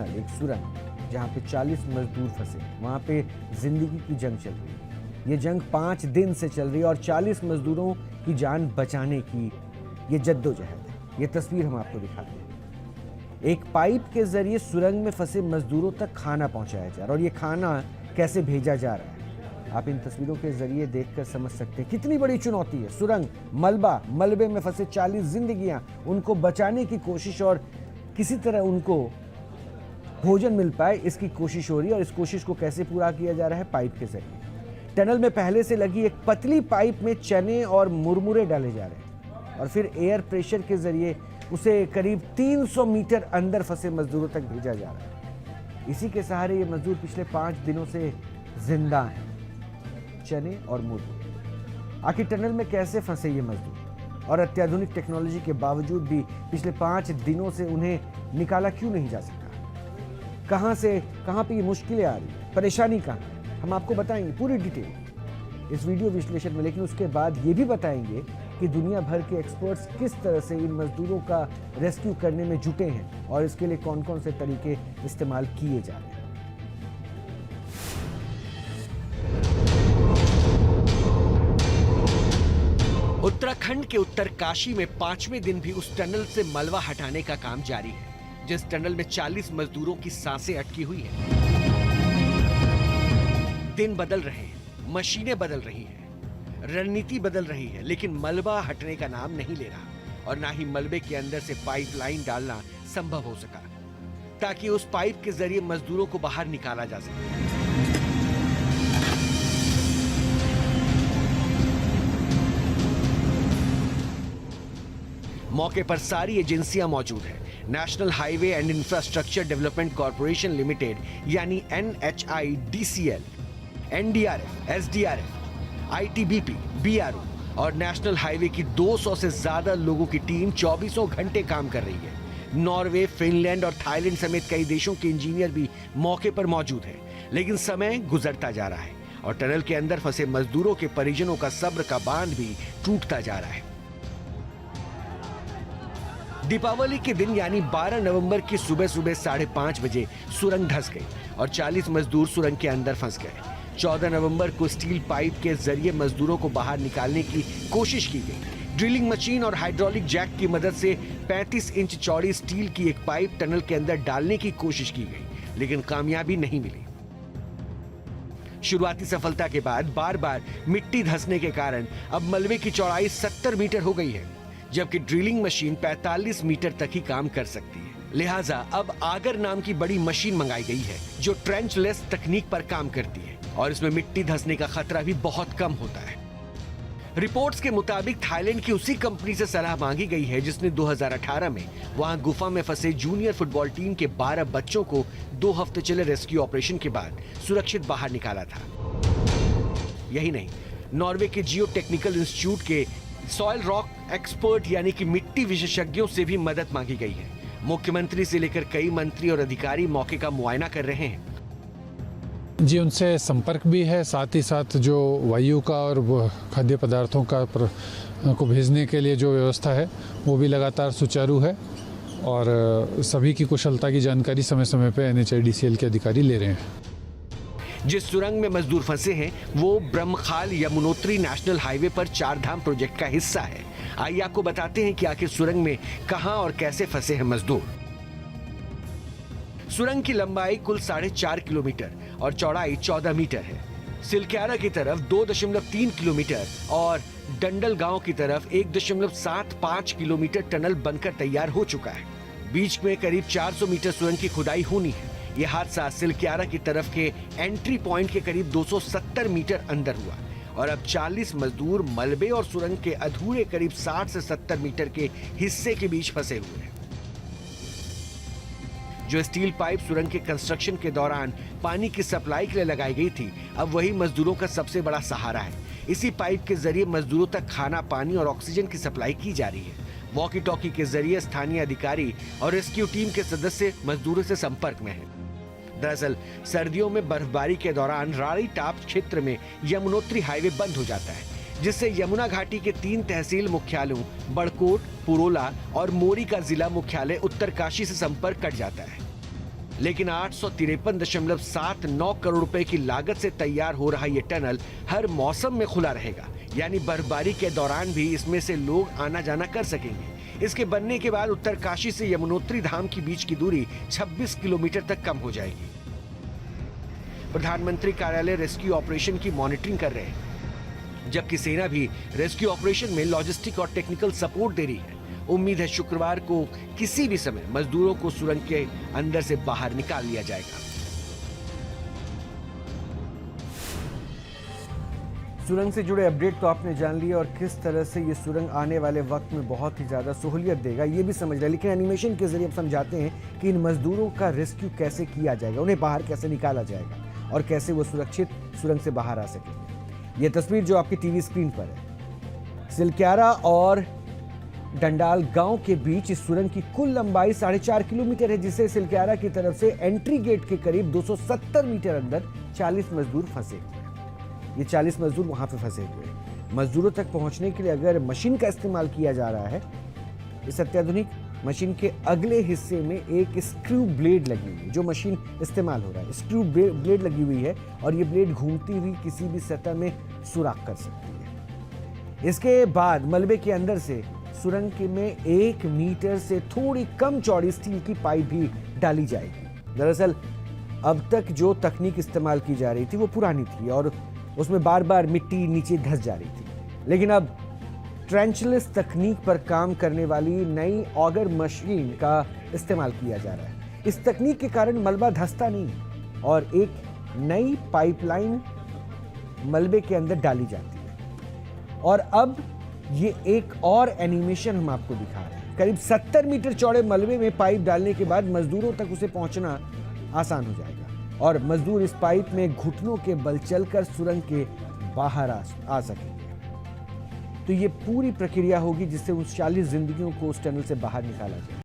एक सुरंग जहाँ पे 40 मजदूर फंसे, वहाँ पे जिंदगी की जंग चल रही है। ये जंग 5 दिन से चल रही है और 40 मजदूरों की जान बचाने की ये जद्दोजहद है। ये तस्वीर हम आपको दिखाते हैं। एक पाइप के जरिए सुरंग में फंसे मजदूरों तक खाना पहुंचाया जा रहा है और ये खाना कैसे भेजा जा रहा है आप इन तस्वीरों के जरिए देखकर समझ सकते हैं। कितनी बड़ी चुनौती है। सुरंग, मलबे में फंसे 40 जिंदगियां, उनको बचाने की कोशिश और किसी तरह उनको भोजन मिल पाए इसकी कोशिश हो रही है। और इस कोशिश को कैसे पूरा किया जा रहा है? पाइप के जरिए। टनल में पहले से लगी एक पतली पाइप में चने और मुरमुरे डाले जा रहे हैं और फिर एयर प्रेशर के जरिए उसे करीब 300 मीटर अंदर फंसे मजदूरों तक भेजा जा रहा है। इसी के सहारे ये मजदूर पिछले 5 दिनों से जिंदा हैं, चने और मुरमुरे। आखिर टनल में कैसे फंसे ये मजदूर और अत्याधुनिक टेक्नोलॉजी के बावजूद भी पिछले 5 दिनों से उन्हें निकाला क्यों नहीं जा सका? कहां पे ये मुश्किलें आ रही है, परेशानी कहां है? हम आपको बताएंगे पूरी डिटेल इस वीडियो विश्लेषण में। लेकिन उसके बाद ये भी बताएंगे कि दुनिया भर के एक्सपर्ट्स किस तरह से इन मजदूरों का रेस्क्यू करने में जुटे हैं और इसके लिए कौन कौन से तरीके इस्तेमाल किए जा रहे हैं। उत्तराखंड के उत्तरकाशी में 5वें दिन भी उस टनल से मलबा हटाने का काम जारी है जिस टनल में 40 मजदूरों की सांसें अटकी हुई हैं। दिन बदल रहे हैं, मशीनें बदल रही हैं, रणनीति बदल रही है, लेकिन मलबा हटने का नाम नहीं ले रहा और ना ही मलबे के अंदर से पाइपलाइन डालना संभव हो सका ताकि उस पाइप के जरिए मजदूरों को बाहर निकाला जा सके। मौके पर सारी एजेंसियां मौजूद हैं। National highway and infrastructure development corporation limited यानी NHIDCL, NDRF, SDRF, ITBP, BRO और नेशनल हाईवे की 200 से ज्यादा लोगों की टीम 24 घंटे काम कर रही है। नॉर्वे, फिनलैंड और थाईलैंड समेत कई देशों के इंजीनियर भी मौके पर मौजूद हैं। लेकिन समय गुजरता जा रहा है और टनल के अंदर फंसे मजदूरों के परिजनों का सब्र का बांध भी टूटता जा रहा है। दीपावली के दिन यानी 12 नवंबर की सुबह 5:30 बजे सुरंग धंस गई और 40 मजदूर सुरंग के अंदर फंस गए। 14 नवंबर को स्टील पाइप के जरिए मजदूरों को बाहर निकालने की कोशिश की गई। ड्रिलिंग मशीन और हाइड्रोलिक जैक की मदद से 35 इंच चौड़ी स्टील की एक पाइप टनल के अंदर डालने की कोशिश की गई, लेकिन कामयाबी नहीं मिली। शुरुआती सफलता के बाद बार बार मिट्टी धंसने के कारण अब मलबे की चौड़ाई 70 मीटर हो गई है, जबकि ड्रिलिंग मशीन 45 मीटर तक ही काम कर सकती है। लिहाजा अब आगर नाम की बड़ी मशीन मंगाई गई है जो ट्रेंचलेस तकनीक पर काम करती है और इसमें मिट्टी धंसने का खतरा भी बहुत कम होता है। रिपोर्ट्स के मुताबिक थाईलैंड की उसी कंपनी से सलाह मांगी गई है जिसने 2018 में वहां गुफा में फंसे जूनियर फुटबॉल टीम के 12 बच्चों को 2 हफ्ते चले रेस्क्यू ऑपरेशन के बाद सुरक्षित बाहर निकाला था। यही नहीं, नॉर्वे के जियो टेक्निकल इंस्टीट्यूट के सॉइल रॉक एक्सपर्ट यानी कि मिट्टी विशेषज्ञों से भी मदद मांगी गई है। मुख्यमंत्री से लेकर कई मंत्री और अधिकारी मौके का मुआयना कर रहे हैं। जी, उनसे संपर्क भी है, साथ ही साथ जो वायु का और खाद्य पदार्थों का को भेजने के लिए जो व्यवस्था है वो भी लगातार सुचारू है और सभी की कुशलता की जानकारी समय समय पर NHIDCL के अधिकारी ले रहे हैं। जिस सुरंग में मजदूर फंसे हैं वो ब्रह्मखाल यमुनोत्री नेशनल हाईवे पर 4 धाम प्रोजेक्ट का हिस्सा है। आइए आपको बताते हैं कि आखिर सुरंग में कहां और कैसे फंसे हैं मजदूर। सुरंग की लंबाई कुल 4.5 किलोमीटर और चौड़ाई 14 मीटर है। सिलक्यारा की तरफ 2.3 किलोमीटर और डंडल गांव की तरफ 1.75 किलोमीटर टनल बनकर तैयार हो चुका है। बीच में करीब 400 मीटर सुरंग की खुदाई होनी है। यह हादसा सिलक्यारा की तरफ के एंट्री पॉइंट के करीब 270 मीटर अंदर हुआ और अब 40 मजदूर मलबे और सुरंग के अधूरे करीब 60 से 70 मीटर के हिस्से के बीच फंसे हुए हैं। जो स्टील पाइप सुरंग के कंस्ट्रक्शन के दौरान पानी की सप्लाई के लिए लगाई गई थी, अब वही मजदूरों का सबसे बड़ा सहारा है। इसी पाइप के जरिए मजदूरों तक खाना, पानी और ऑक्सीजन की सप्लाई की जा रही है। वॉकी टॉकी के जरिए स्थानीय अधिकारी और रेस्क्यू टीम के सदस्य मजदूरों से संपर्क में हैं। दरअसल सर्दियों में बर्फबारी के दौरान राड़ी टाप क्षेत्र में यमुनोत्री हाईवे बंद हो जाता है, जिससे यमुना घाटी के 3 तहसील मुख्यालयों बड़कोट, पुरोला और मोरी का जिला मुख्यालय उत्तरकाशी से संपर्क कट जाता है। लेकिन 853.79 करोड़ रुपए की लागत से तैयार हो रहा ये टनल हर मौसम में खुला रहेगा, यानी बर्फबारी के दौरान भी इसमें से लोग आना जाना कर सकेंगे। इसके बनने के बाद उत्तरकाशी से यमुनोत्री धाम के बीच की दूरी 26 किलोमीटर तक कम हो जाएगी। प्रधानमंत्री कार्यालय रेस्क्यू ऑपरेशन की मॉनिटरिंग कर रहे हैं, जबकि सेना भी रेस्क्यू ऑपरेशन में लॉजिस्टिक और टेक्निकल सपोर्ट दे रही है। उम्मीद है शुक्रवार को किसी भी समय मजदूरों को सुरंग के अंदर से बाहर निकाल लिया जाएगा। सुरंग से जुड़े अपडेट तो आपने जान लिए और किस तरह से ये सुरंग आने वाले वक्त में बहुत ही ज़्यादा सहूलियत देगा ये भी समझ रहे हैं, लेकिन एनिमेशन के जरिए अब समझाते हैं कि इन मजदूरों का रेस्क्यू कैसे किया जाएगा, उन्हें बाहर कैसे निकाला जाएगा और कैसे वो सुरक्षित सुरंग से बाहर आ सकेंगे। ये तस्वीर जो आपकी टीवी स्क्रीन पर है, सिलक्यारा और डंडाल गांव के बीच इस सुरंग की कुल लंबाई 4.5 किलोमीटर है, जिसे सिलक्यारा की तरफ से एंट्री गेट के करीब 270 मीटर अंदर 40 मजदूर फंसे हुए हैं। ये 40 मजदूर वहां पे फंसे हुए हैं। मजदूरों तक पहुंचने के लिए अगर मशीन का इस्तेमाल किया जा रहा है, इस अत्याधुनिक मशीन के अगले हिस्से में एक स्क्रू ब्लेड लगी हुई है, जो मशीन इस्तेमाल हो रहा है। स्क्रू ब्लेड लगी हुई है और ये ब्लेड घूमती हुई किसी भी सतह में सुराख कर सकती है। इसके बाद मलबे के अंदर से सुरंग में 1 मीटर से थोड़ी कम चौड़ी स्टील की पाइप भी डाली जाएगी। दरअसल अब तक जो तकनीक इस्तेमाल की जा रही थी वो पुरानी थी और उसमें बार बार मिट्टी नीचे धंस जा रही थी, लेकिन अब ट्रेंचलेस तकनीक पर काम करने वाली नई ऑगर मशीन का इस्तेमाल किया जा रहा है। इस तकनीक के कारण मलबा धंसता नहीं और एक नई पाइपलाइन मलबे के अंदर डाली जाती है। और अब ये एक और एनिमेशन हम आपको दिखा रहे हैं। करीब 70 मीटर चौड़े मलबे में पाइप डालने के बाद मजदूरों तक उसे पहुंचना आसान हो जाएगा और मजदूर इस पाइप में घुटनों के बल चलकर सुरंग के बाहर आ सकेंगे। तो ये पूरी प्रक्रिया होगी जिससे उन 40 जिंदगियों को उस टनल से बाहर निकाला जाए।